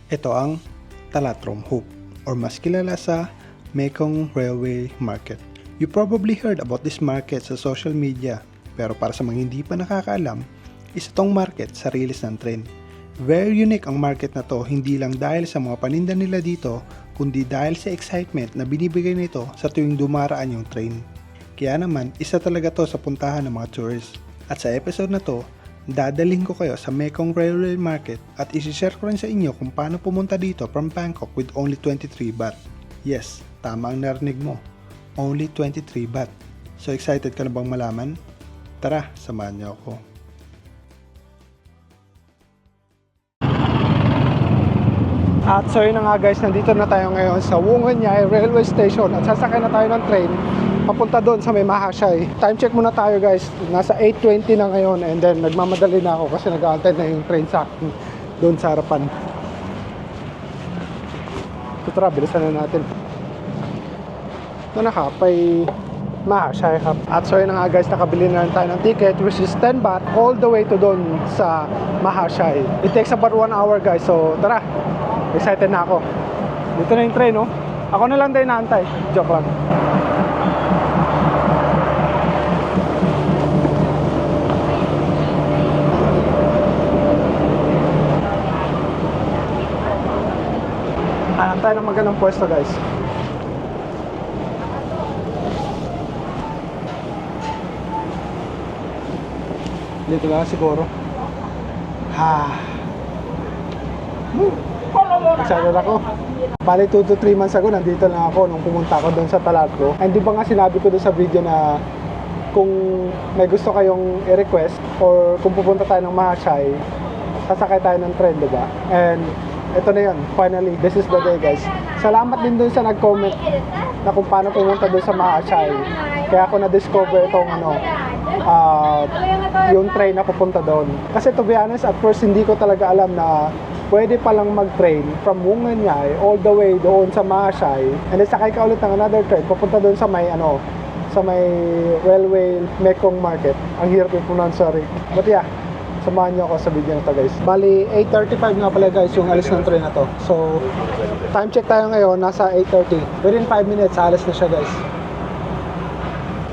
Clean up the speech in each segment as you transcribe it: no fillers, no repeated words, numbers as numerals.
Ito ang Talatrom Hoop or mas kilala sa Mekong Railway Market. You probably heard about this market sa social media, pero para sa mga hindi pa nakakaalam, isa tong market sa rilis ng tren. Very unique ang market na to, hindi lang dahil sa mga paninda nila dito, kundi dahil sa excitement na binibigay nito sa tuwing dumaraan yung train. Kaya naman, isa talaga to sa puntahan ng mga tourists. At sa episode na to, dadalhin ko kayo sa Mekong Railway Market at isi-share ko rin sa inyo kung paano pumunta dito from Bangkok with only 23 baht. Yes, tama ang narinig mo. Only 23 baht. So excited ka na bang malaman? Tara, samahan niyo ako. At so yun na nga guys, nandito na tayo ngayon sa Wongan-Yai Railway Station at sasakay na tayo ng train papunta doon sa may Mahashai. Time check muna tayo guys, nasa 8:20 na ngayon and then nagmamadali na ako kasi nag-aantay na yung train sa akin doon sa harapan. So tara, bilisan na natin. Ito na kapay Mahashaiครับ. At so yun na nga guys, nakabili na rin tayo ng ticket which is 10 baht all the way to doon sa Mahashai. It takes about 1 hour guys, so tara, excited na ako. Dito na yung train, no? Ako na lang din naantay. Joke lang. Hanap tayo ng magandang pwesto guys. Dito lang siguro. Excited ako. Bali 2 to 3 months ago, nandito lang ako nung pumunta ako doon sa Talatro. And di ba nga sinabi ko doon sa video na kung may gusto kayong i-request or kung pupunta tayo ng Mahashai, sasakay tayo ng train, di ba? And ito na yun, finally, this is the day guys. Salamat din doon sa nag-comment na kung paano pumunta doon sa Mahashai. Kaya ako na-discover itong yung train na pupunta doon. Kasi to be honest, at first hindi ko talaga alam na pwede palang mag-train from Wongan-Yai all the way doon sa Mahashai. And then sakay ka ulit ng another train papunta doon sa may sa may railway Mekong Market. Ang hirap i-pronounce, sorry. But yeah, samahan niyo ako sa video na to guys. Bali 8:35 nga pala guys yung alis ng train na to. So time check tayo ngayon, nasa 8:30. Within 5 minutes alis na siya guys.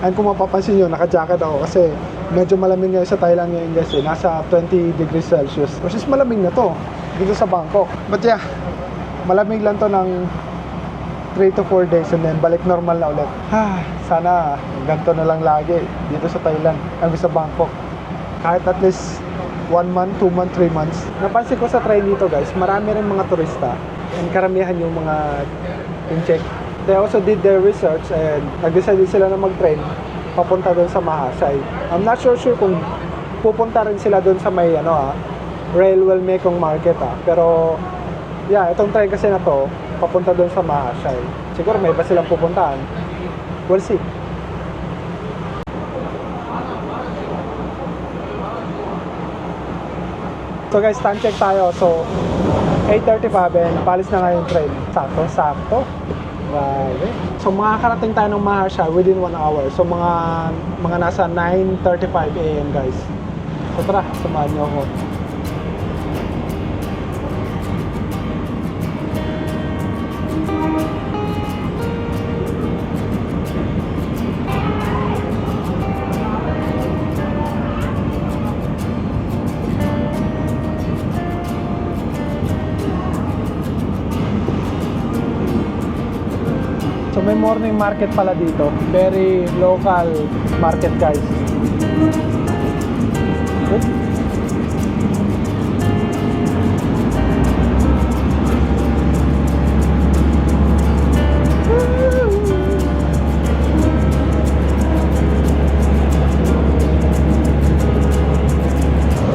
And kung mapapansin nyo, naka-jacket ako kasi medyo malamig ngayon sa Thailand ngayon guys eh. Nasa 20 degrees Celsius. Which is malamig na to dito sa Bangkok. But yeah, malamig lang to ng 3 to 4 days and then balik normal na ulit. Sana ganito na lang lagi dito sa Thailand hanggang sa Bangkok. Kahit at least 1 month, 2 months, 3 months. Napansin ko sa train dito guys, marami rin mga turista and karamihan yung mga in-check. They also did their research and nag-decide din sila na mag-train papunta doon sa Mahashai. I'm not sure kung pupunta rin sila doon sa may Railway Mekong Market pero yeah, itong train kasi na to papunta doon sa Mahashai. Siguro may iba silang pupuntahan. We'll see. So guys, time check tayo. So 8:35 and palis na nga yung train. Sakto. Grabe. So makakarating tayo ng Mahashai within 1 hour. So mga nasa 9:35 AM guys. So tara, samahan niyo ako. So may morning market pala dito. Very local market guys. Good.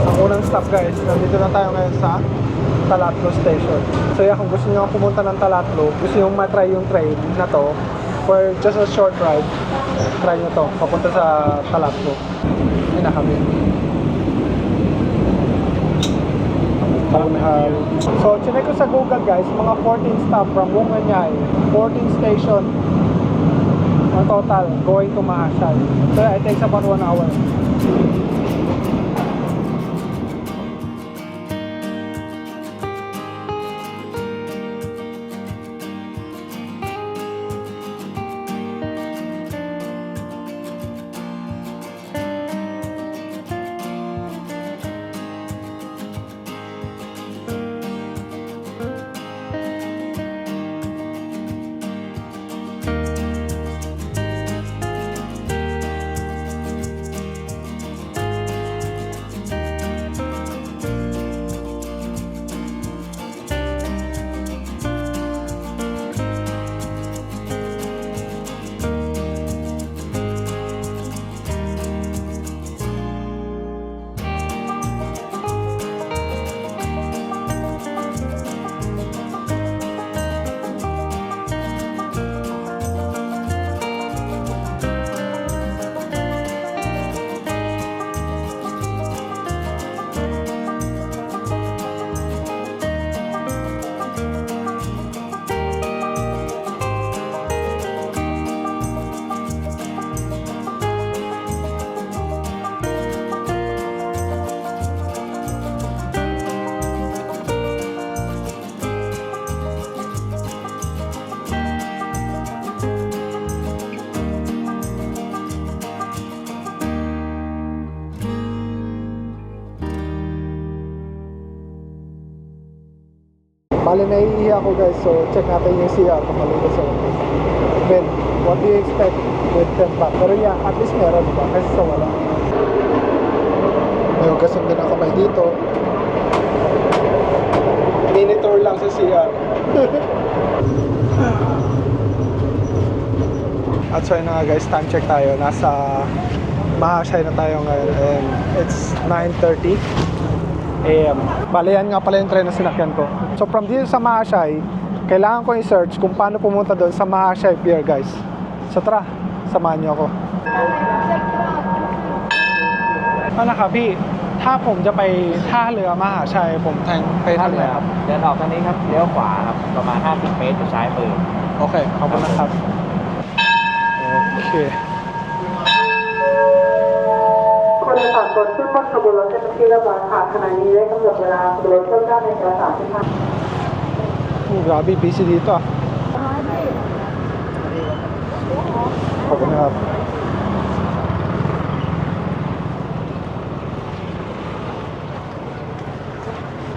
Ang unang stop guys, nandito na tayo ngayon sa Talatlo Station. So yeah, kung gusto nyo pumunta ng Talatlo, gusto nyo matry yung train na to for just a short ride, try nyo to, papunta sa Talatlo. Ayun na kami. So chinek ko sa Google guys, mga 14 stop from Wongan-Yai, 14 station on total going to Mahashai. So yeah, it takes about 1 hour. Bali, naiihi ako guys. So, check natin yung CR kung malinis o well, what do you expect with 10 baht? Pero yeah, at least meron, diba? Kasi sa wala. May hugasan din ang kamay dito. Mini tour lang sa CR. At so yun na nga guys, time check tayo. Nasa Mahasay na tayo ngayon and it's 9:30 AM. Bale, yan nga pala yung train na sinakyan ko. So from dito sa Mahasay, kailangan ko i-search kung paano pumunta doon sa Mahasay Pier guys. So tara, samahan niyo ako. เอาละครับพี่ถ้าผมจะไปท่าเรือมหาชัยผมทางไปทางไหนครับ เดินออกทางนี้ครับเลี้ยวขวาครับประมาณ50 เมตรอยู่ซ้ายมือ โอเคขอบคุณนะครับโอเค ผู้โดยสารควรขึ้นบนขบวนรถเป็นที่เรียบร้อยค่ะขณะนี้ได้กำหนดเวลาขบวนรถเครื่อง9 นาฬิกา 35 Grabe, busy dito ah.ขอบคุณครับ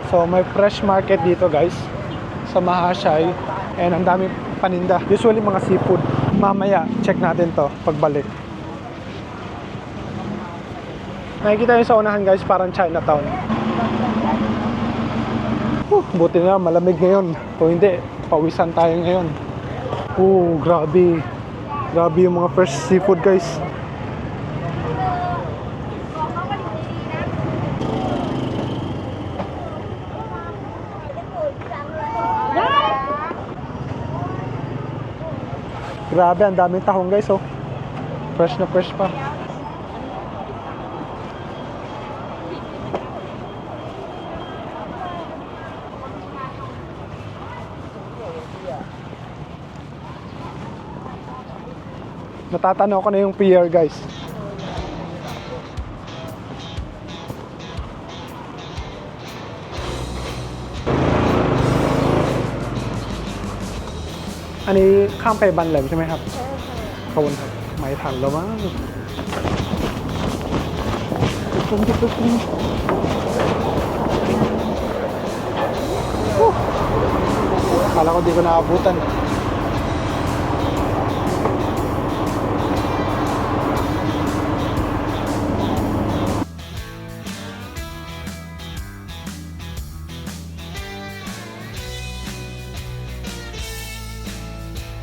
So may fresh market dito guys sa Mahasay and ang dami paninda. Usually mga seafood. Mamaya check natin to pagbalik. Nakikita nyo sa unahan guys, parang Chinatown. Buti na malamig ngayon. Kung hindi, pawisan tayo ngayon. Grabe. Grabe yung mga fresh seafood guys. Grabe, ang daming tahong guys oh. Fresh na fresh pa. Natatanaw ko na yung pier guys.อันนี้ข้ามไปบันแหลมใช่ไหมครับขอบคุณครับไม่ทันแล้วมั้งkala ko di ko naabutan.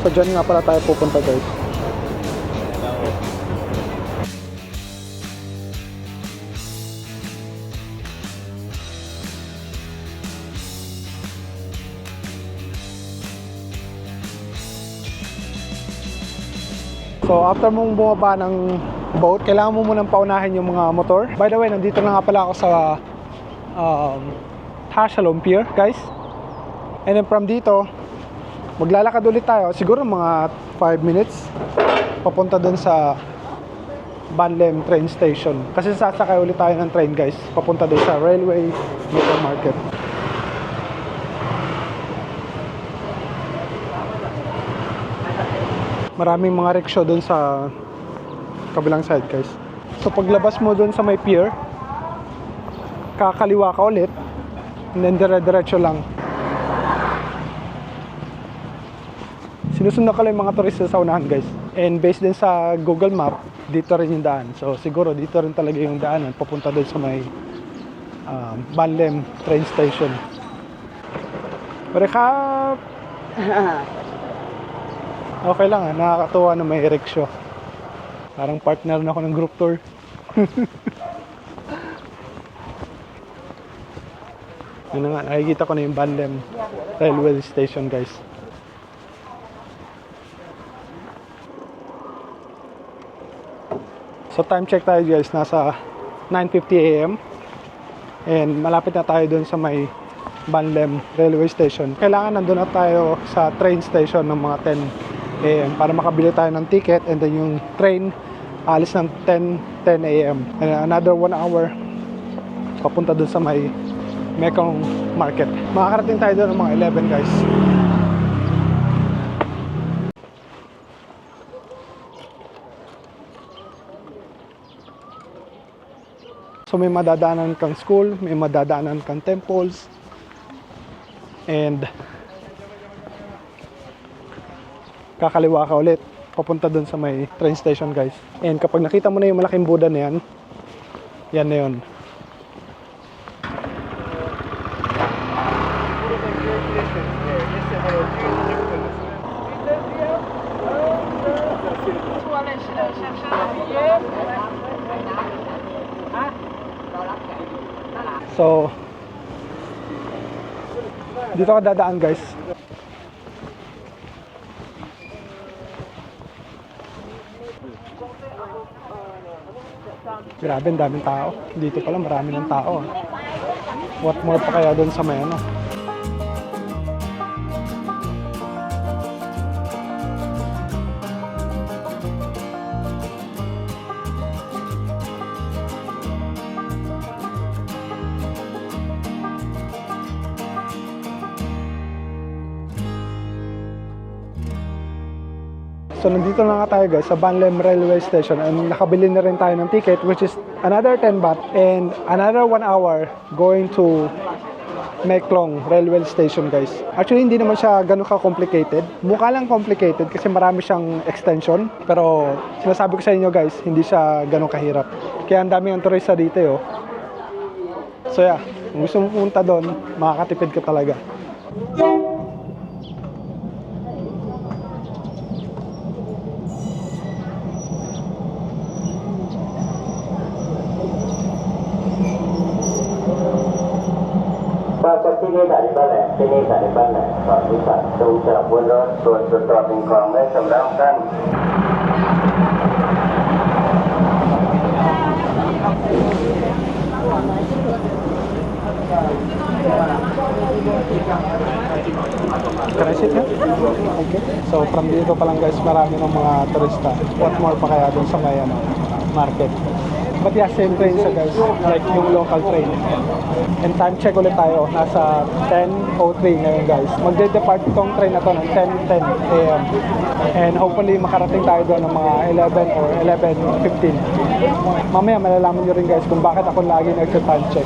So dyan nga pala tayo pupunta guys. So after mong bumaba ng boat, kailangan mo munang paunahin yung mga motor. By the way, nandito na nga pala ako sa Tha Shalom Pier guys. And then from dito, maglalakad ulit tayo, siguro mga 5 minutes papunta dun sa Ban Lem train station. Kasi sasakay ulit tayo ng train guys, papunta dun sa Railway Meter Market. Maraming mga rickshaw dun sa kabilang side guys. So paglabas mo dun sa may pier, kakaliwa ka ulit, and then dire-diretso lang. Sinusunod ko lang yung mga turista sa unahan guys. And based din sa Google Map, dito rin yung daan. So siguro dito rin talaga yung daanan papunta doon sa may Ban Lem train station. Parekap! Okay lang ah, nakakatuwa na may rickshaw. Parang partner na ako ng group tour. Yun na nga, nakikita ko na yung Ban Lem railway station guys. So time check tayo guys, nasa 9:50 AM and malapit na tayo dun sa may Ban Lem railway station. Kailangan nandun na tayo sa train station ng mga 10 AM para makabili tayo ng ticket, and then yung train alis ng 10 AM and another 1 hour papunta dun sa may Mekong Market. Makakarating tayo dun ng mga 11 guys. So may madadaanan kang school, may madadaanan kang temples. And kakaliwa ka ulit papunta dun sa may train station, guys. And kapag nakita mo na yung malaking Buddha na yan, yan na yun. So, dito ka dadaan, guys. Grabe, ang daming tao. Dito pala marami ng tao. What more pa kaya doon sa may ano? So nandito na nga tayo, guys, sa Banlem Railway Station, and nakabili na rin tayo ng ticket, which is another 10 baht and another 1 hour going to Meklong Railway Station, guys. Actually, hindi naman siya ganun ka-complicated. Mukha lang complicated kasi marami siyang extension, pero sinasabi ko sa inyo, guys, hindi siya ganun kahirap. Kaya ang daming ang turista dito, oh. So yeah, kung gusto mo pumunta doon, makakatipid ka talaga. Ini dari balik, ini dari balik. Kalau bisa, ucap bulan, tuan-tuan bingkong, sembrangkan. Can I sit here? Okay. So from dito pa lang, guys, marami ng mga turista. What more pa kaya dun sa may ano, market. But yeah, same train siya, guys, like yung local train. And time check ulit tayo, nasa 10:03 ngayon, guys. Magde-depart itong train na to ng 10:10 AM. And hopefully makarating tayo doon ng mga 11 or 11:15. Mamaya malalaman nyo rin, guys, kung bakit ako lagi nagsa-time check.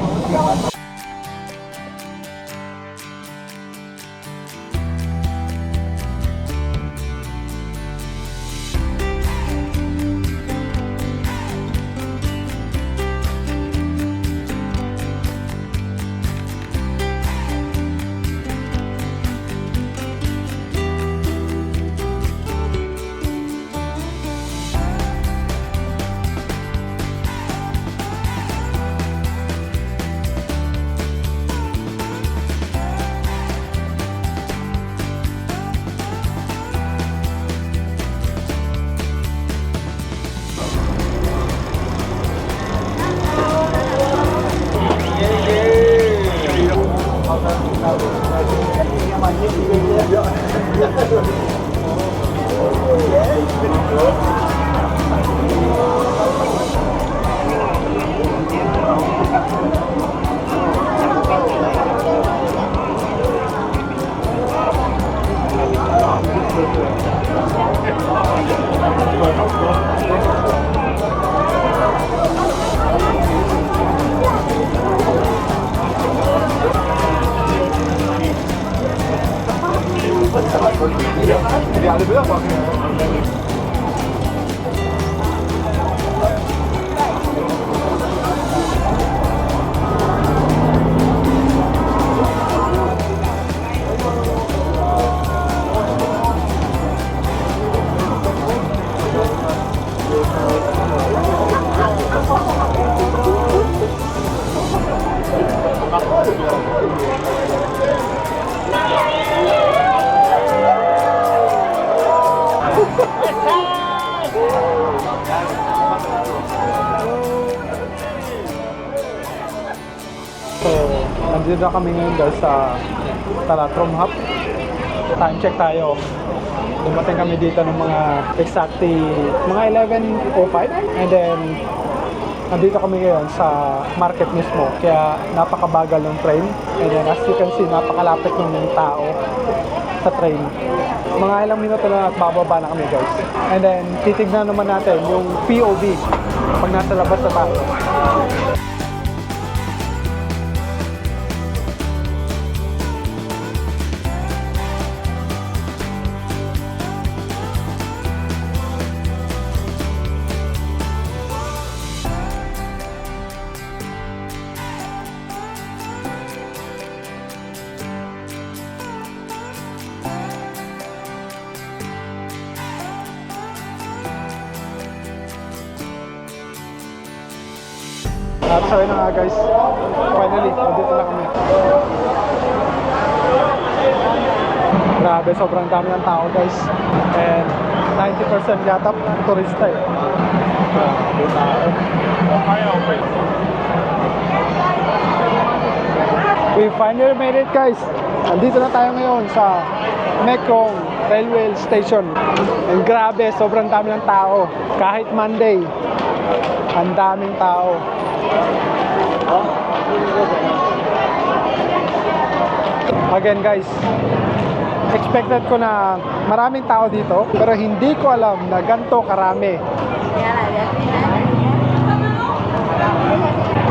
So, nandito na kami ngayon, guys, sa Talatrom Hub. Time check tayo. Dumating kami dito ng mga exactly mga 11:05, and then nandito kami ngayon sa market mismo. Kaya napakabagal ng train, and then as you can see, napakalapit ng tao sa train. Mga ilang minuto na at bababa na kami, guys. And then titignan naman natin yung POV pag nasa labas na tayo. At so yun na nga guys, finally, nandito na kami. Grabe, sobrang dami ng tao guys. And 90% yata turista eh. Grabe tao. We finally made it guys. Nandito na tayo ngayon sa Mekong Railway Station. And grabe, sobrang dami ng tao. Kahit Monday, ang daming tao. Again guys, expected ko na maraming tao dito, pero hindi ko alam na ganito karami.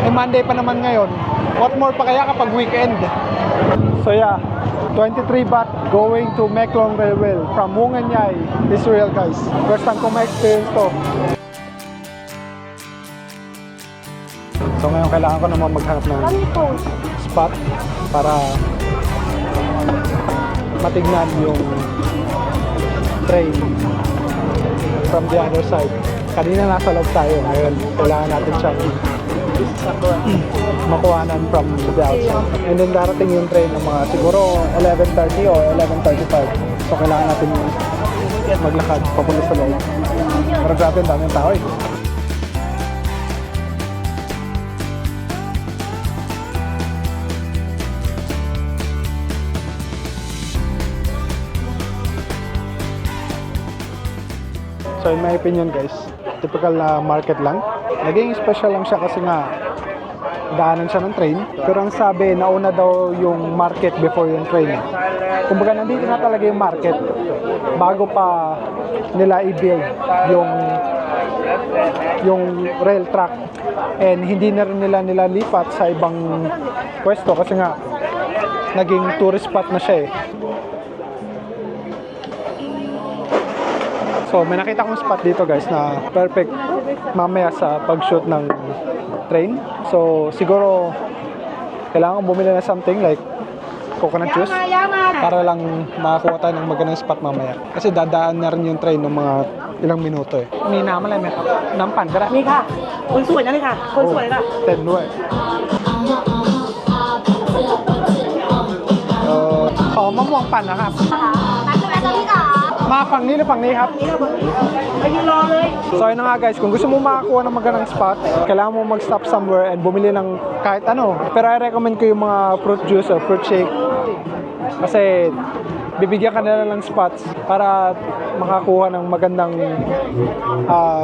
Eh Monday pa naman ngayon. What more pa kaya kapag weekend? So yeah, 23 baht going to Mekong Railway from Wunganyai, Israel guys. First time ko ma-experience to. So ngayon kailangan ko naman maghanap ng spot para matignan yung train from the other side. Kanina nasa loob tayo, ngayon kailangan natin siyang makuhanan from the outside. And then darating yung train ng mga siguro 11:30 o 11:35. So kailangan natin maglakad papunta sa loob. Pero grabe, ang daming tao eh. So in my opinion guys, typical na market lang. Naging special lang siya kasi nga daanan siya ng train. Pero ang sabi, nauna daw yung market before yung train. Kumbaga nandito na talaga yung market bago pa nila i-build yung rail track. And hindi na rin nila nilalipat sa ibang pwesto kasi nga naging tourist spot na siya eh. So may nakita kong spot dito guys na perfect mamaya sa pag-shoot ng train. So siguro kailangan kong bumili na something like coconut juice para lang makakuha tayo ng magandang spot mamaya. Kasi dadaan na rin yung train ng mga ilang minuto eh. May naman lang, may nampan ka na. มีค่ะคนสวยนั่นเลยค่ะคนสวยค่ะ Ten ด้วย ขอมะม่วงปั่นนะครับ มาฝั่งนี้หรือฝั่งนี้ครับ ไปยืนรอเลย So yun na nga guys, kung gusto mo makakuha ng magandang spot, kailangan mo mag-stop somewhere and bumili ng kahit ano. Pero I recommend ko yung mga fruit juice or fruit shake. Kasi bibigyan ka nila ng spots para makakuha ng magandang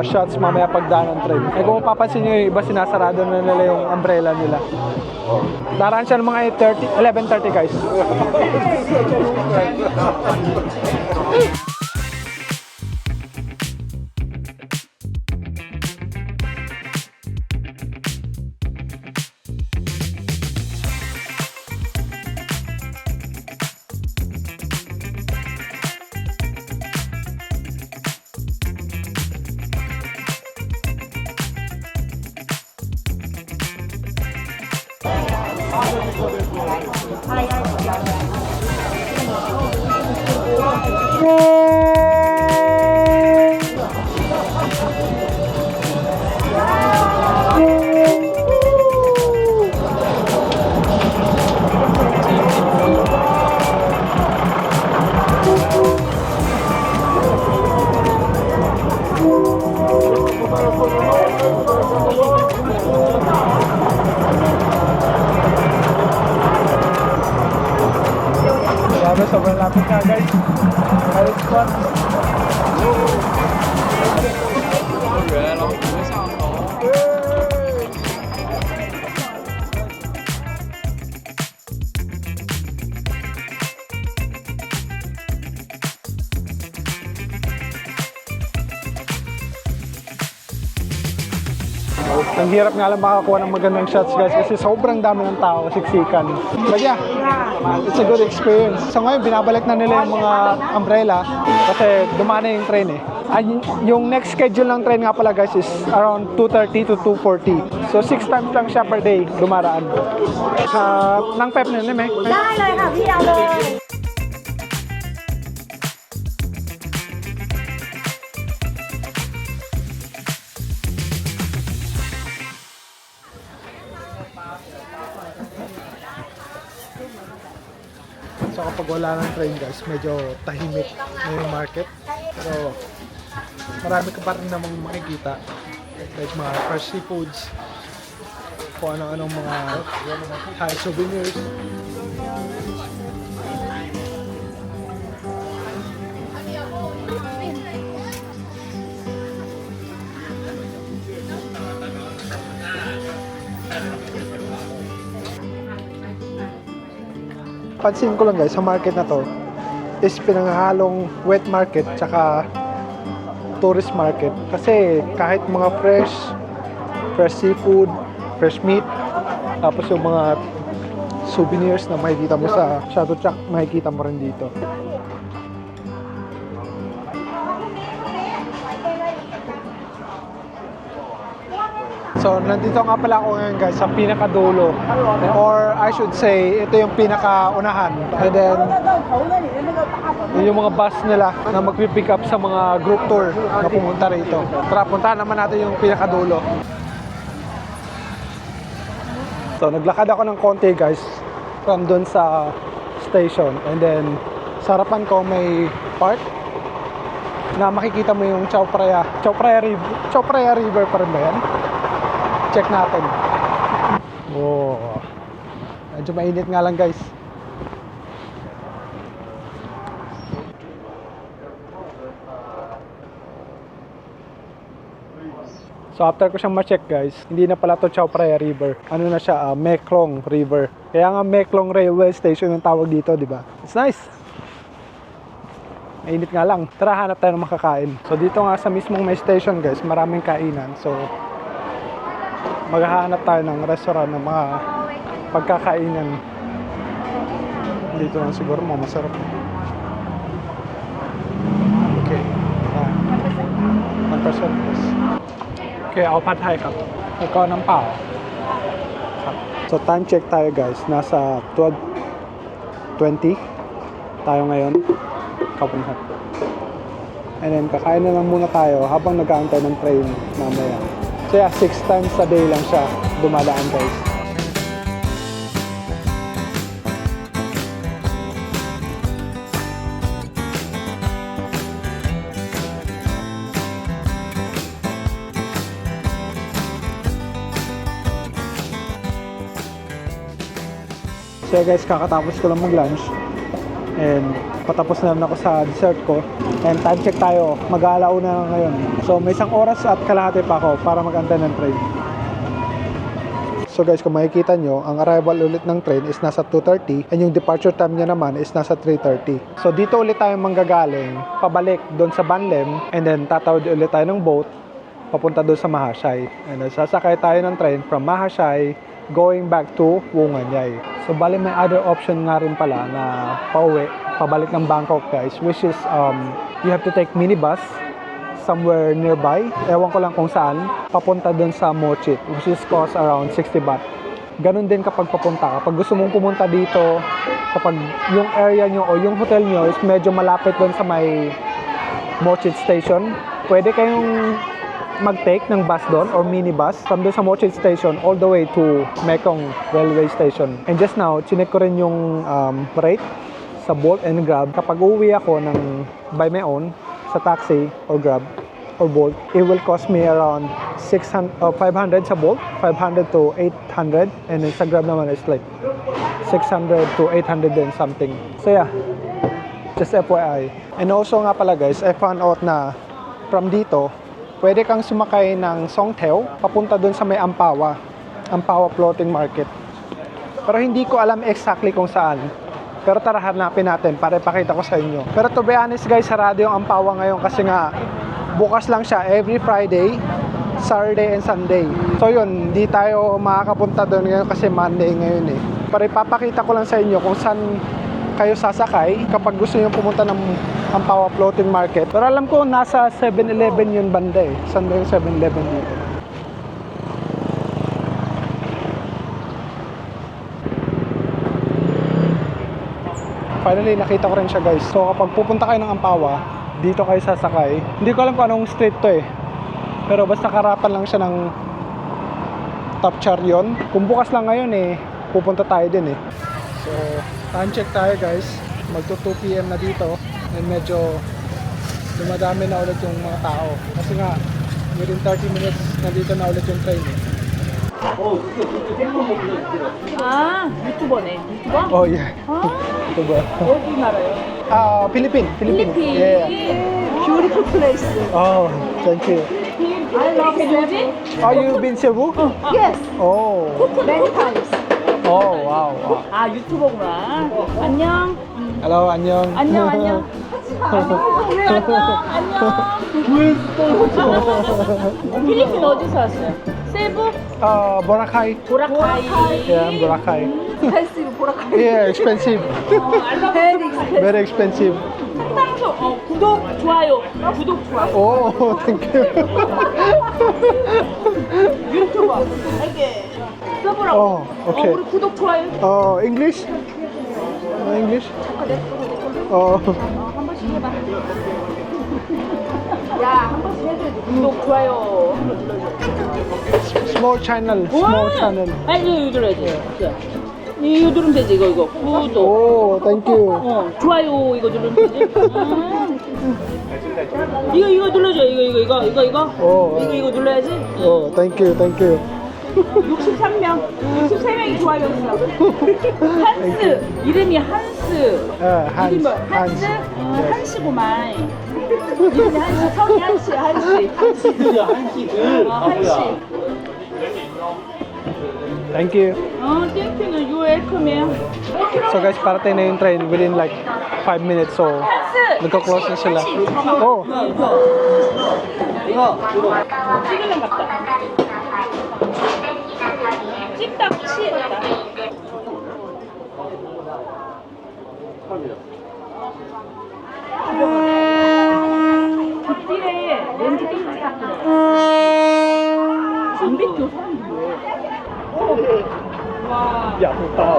shots mamaya pagdaan ng train. Eh kung mapapansin nyo, yung iba sinasarado na nila yung umbrella nila. Daraan siya ng mga 11:30 guys. Grabe, sobrang lapit nga guys. High spot. Ang hirap nga lang makakuha ng magandang shots guys kasi sobrang dami ng tao, siksikan. But yeah, it's a good experience. So ngayon, binabalik na nila yung mga umbrella kasi dumaan na yung train eh. Yung next schedule ng train nga pala guys is around 2:30 to 2:40. So 6 times lang siya per day dumaraan. Nang pep na nime. ได้เลยค่ะพี่เอาเลย So pag wala ng train guys, medyo tahimik na yung market. Pero marami ka pa rin namang makikita. Like mga fresh seafoods, kung ano-anong mga high souvenirs. Pansin ko lang guys, sa market na to is pinanghalong wet market tsaka tourist market. Kasi kahit mga fresh seafood, fresh meat, tapos yung mga souvenirs na makikita mo sa Shadow Chuck, makikita mo rin dito. So, nandito nga pala ako ngayon guys sa pinakadulo. Or I should say, ito yung pinakaunahan. And then, yun yung mga bus nila na magpipick up sa mga group tour na pumunta rito. Tara, puntahan naman natin yung pinakadulo. So, naglakad ako ng konti guys from dun sa station. And then, sa harapan ko may park na makikita mo yung Chao Phraya River pa rin ba yan? Check natin. Oh. Medyo mainit nga lang guys. So after ko siyang ma-check guys, hindi na pala to Chao Phraya River. Ano na siya, Meklong River. Kaya nga Meklong Railway Station yung tawag dito, di ba? It's nice. Mainit nga lang. Tara, hanap tayo ng makakain. So dito nga sa mismong may station guys, maraming kainan. So maghahanap tayo ng restaurant ng mga pagkakainan. Dito lang siguro mga masarap. Okay. 1% plus. Okay, I'll pad thai ครับ แล้วก็น้ำเปล่าครับ So time check tayo guys. Nasa 12:20 tayo ngayon. Kapunhat. And then kakain na lang muna tayo habang nag-aantay ng train mamaya. So yeah, 6 times a day lang siya dumadaan guys. So yeah, guys, kakatapos ko lang mag-lunch. And patapos na ako sa dessert ko. And time check tayo, mag-aalauna na ngayon. So may 1 oras at kalahati pa ako para mag-antay ng train. So guys, kung makikita nyo, ang arrival ulit ng train is nasa 2:30 and yung departure time niya naman is nasa 3:30. So dito ulit tayo manggagaling, pabalik doon sa Banlem, and then tatawid ulit tayo ng boat papunta doon sa Mahasay. And then sasakay tayo ng train from Mahasay going back to Wunganyay. So bali may other option nga rin pala na pauwi, pabalik ng Bangkok guys, which is you have to take minibus somewhere nearby. Ewan ko lang kung saan, papunta dun sa Mochit, which is cost around 60 baht. Ganun din kapag papunta. Kapag gusto mong pumunta dito, kapag yung area nyo o yung hotel nyo is medyo malapit dun sa may Mochit station, pwede kayong mag-take ng bus doon or minibus from doon sa Mochit Station all the way to Mekong Railway Station. And just now, chinek ko rin yung rate sa Bolt and Grab. Kapag uuwi ako ng by my own sa taxi or Grab or Bolt, it will cost me around 500 sa Bolt, 500 to 800, and then sa Grab naman is like 600 to 800 din something. So yeah, just FYI. And also nga pala guys, I found out na from dito, pwede kang sumakay ng Songthaew papunta doon sa may Ampawa Floating Market. Pero hindi ko alam exactly kung saan. Pero tara, hanapin natin para ipakita ko sa inyo. Pero to be honest guys, sarado yung Ampawa ngayon kasi nga bukas lang siya every Friday, Saturday and Sunday. So yun, hindi tayo makakapunta doon ngayon kasi Monday ngayon eh. Pero ipapakita ko lang sa inyo kung saan kayo sasakay kapag gusto nyo pumunta ng Ampawa Floating Market. Pero alam ko nasa 7-Eleven yun banda eh. Saan ba yung 7-Eleven dito? Finally, nakita ko rin siya guys. So kapag pupunta kayo ng Ampawa, dito kayo sasakay. Hindi ko alam kung anong street to eh. Pero basta karapan lang siya ng Top Charion. Kung bukas lang ngayon eh, pupunta tayo din eh. So, time check tayo guys. magto 2 PM na dito and medyo dumadami na ulit yung mga tao. Kasi nga, within 30 minutes, nandito na ulit yung train. 아, 유튜버네. 유튜버? Oh yeah. 아, Ito ba? 어디 나라요? Philippine. 필리핀. Yeah. Beautiful place. Oh, thank you. I love Cebu. Oh, you been Cebu? Yes. Oh. Many times. Oh, wow. 아, 유튜버구나. 안녕. Hello, 안녕. 안녕, 안녕. 왜 안녕, 안녕. 필리핀 어디서 왔어요? 세부? Boracay. 보라카이. Yeah, Boracay. 펜스 보라카이. Yeah, expensive. Very expensive. Very expensive. 방송 구독 좋아요. 구독 좋아요. Oh, thank you. 유튜버. 이게 써보라고. Oh, okay. 우리 구독 좋아요. Oh, English? No English? Oh. 한 번씩 해봐. 야, 한 번씩 해줘야지. 구독 좋아요. Small channel. Small channel. 아니 이거 눌러야지. 이거 누르면 되지. 이거 구독. Oh, thank you. 좋아요 이거 누르면 되지. 이거 눌러줘. 이거. 오. 이거 눌러야지. Oh, thank you. Thank you. 63명. 63명이 좋아요였어. 한스. 이름이 한스. Hans. 이름이 뭐? 한스? 한시구만. 이름이 한시. 성이 한시. 한시. 한시. Thank you. 땡큐는 you welcome이야. So guys, parating na yung train within like 5 minutes. So, 한스. nagko-close na sila. Oh. 찍으면 같다. 찍다 치했다. 뒷길에 렌즈 땡지 닦으래. 준비교 사람이 뭐야? 와. Dạ, không to.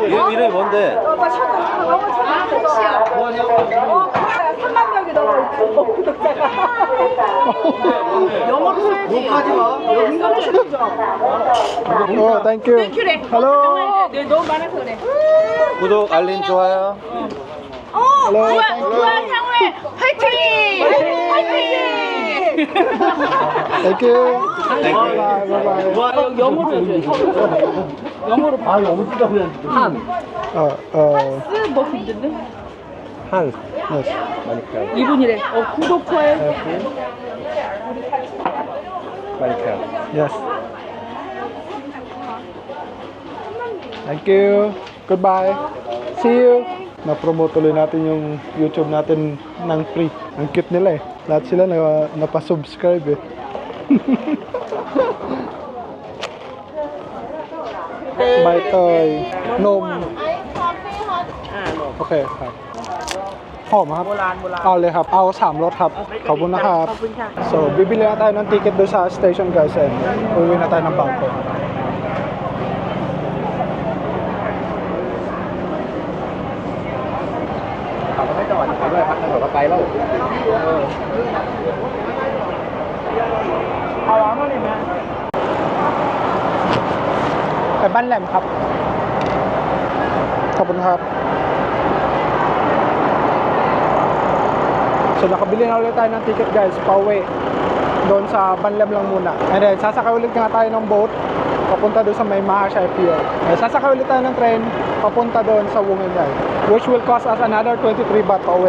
이름이 뭔데? 3만 명이 넘어 구독자가. 영어로 써야지. 욕하지 마. 영어로 써야죠. Oh, thank you. 땡큐래. Hello. 네, 너무 많아서 그래. 구독, 알림, 좋아요. Hello. 좋아, 향후에 화이팅! 화이팅! Thank you. Bye, bye, bye. 영어로 해줘요. 영어로 봐. 쓰 뭐 힘든데? 한. Yes. 이분이래. 구독 좋아요. 마이크. Yes. Thank you. Goodbye. See you. Na-promote tuloy natin yung YouTube natin ng free. Ang cute nila eh. Lahat sila napasubscribe eh. Bye toy. Nôm. Okay ครับหอมครับ เอาเลยครับ เอา3รสครับ ขอบคุณนะครับ So, bibili na tayo ng ticket doon sa station guys and uwi na tayo ng Bangkok.ไปบ้านแหลมครับ ขอบคุณครับ So nakabili na ulit tayo ng ticket guys, pauwi. Doon sa Banlam lang muna. And then sasakay ulit nga tayo ng boat papunta doon sa may Mahasai Pier. And sasakay ulit tayo ng train papunta doon sa Wunganyay, which will cost us another 23 baht pauwi.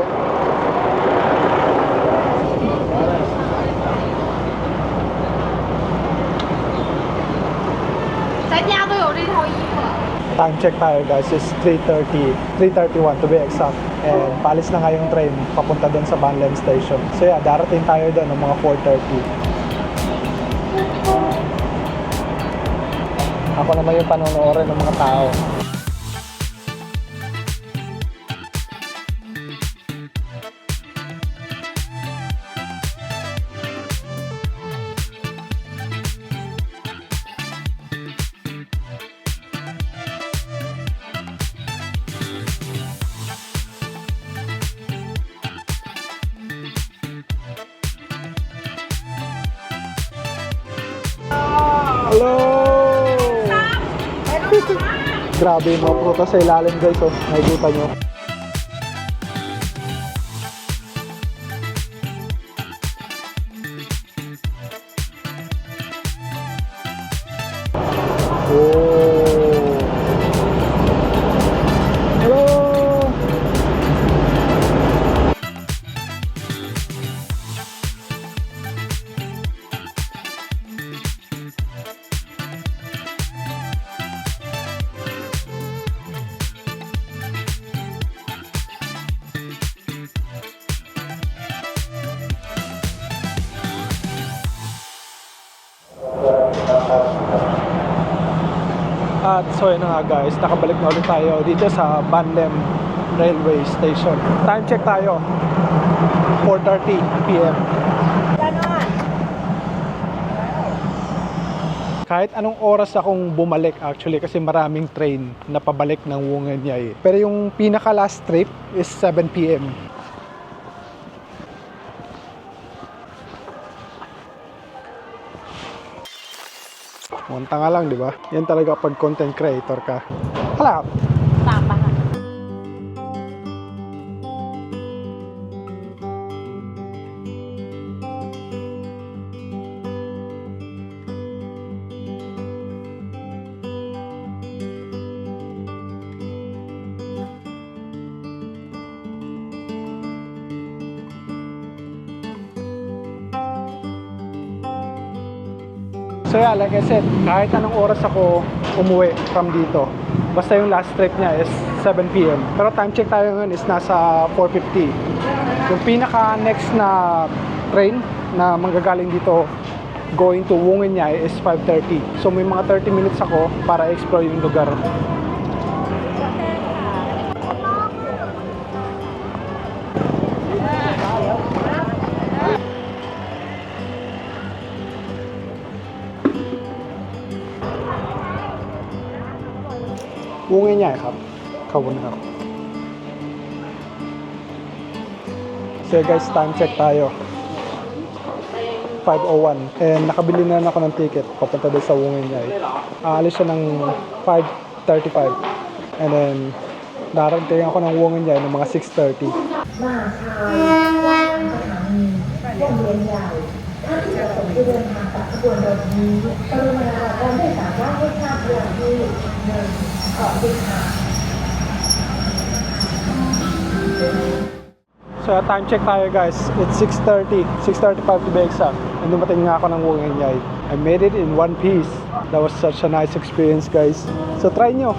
Time check tayo guys is 3:31 to be exact. And paalis na nga yung train papunta doon sa Banlam Station. So yeah, darating tayo doon ng mga 4:30. Ako naman yung panonoodin ng mga tao. Grabe yung mga prutas sa ilalim guys, oh. Nakikita nyo. Oh. Hello. At so yun na nga guys, nakabalik na ulit tayo dito sa Banlem Railway Station. Time check tayo, 4:30 PM. Kahit anong oras akong bumalik actually kasi maraming train na pabalik ng Wunganyay. Pero yung pinaka last trip is 7 PM. Munta nga lang, di ba? Yan talaga pag content creator ka. Hala! Tama. So yeah, like I said, kahit anong oras ako umuwi from dito, basta yung last trip niya is 7 PM. Pero time check tayo ngayon is nasa 4:50. Yung pinaka next na train na manggagaling dito going to Wunganyay is 5:30. So may mga 30 minutes ako para explore yung lugar. Wunganyay ครับขอบคุณครับ So guys, time check tayo 5:01 and nakabili na ako ng ticket papunta doon sa Wunganyay. Aalis siya ng 5:35 and then darating ako ng Wunganyay ng mga 6:30. มาทางว่างสถานีวงเวียนใหญ่ท่านที่ประสงค์จะเดินทางกับขบวนรถนี้กรุณารับการโดยสารว่าให้ทราบเวลาที่1ขอบคุณค่ะ So time check tayo guys, it's 6:30, 6:35 to be exact. And dumating nga ako ng Wunganyay. I made it in one piece. That was such a nice experience guys. So try nyo.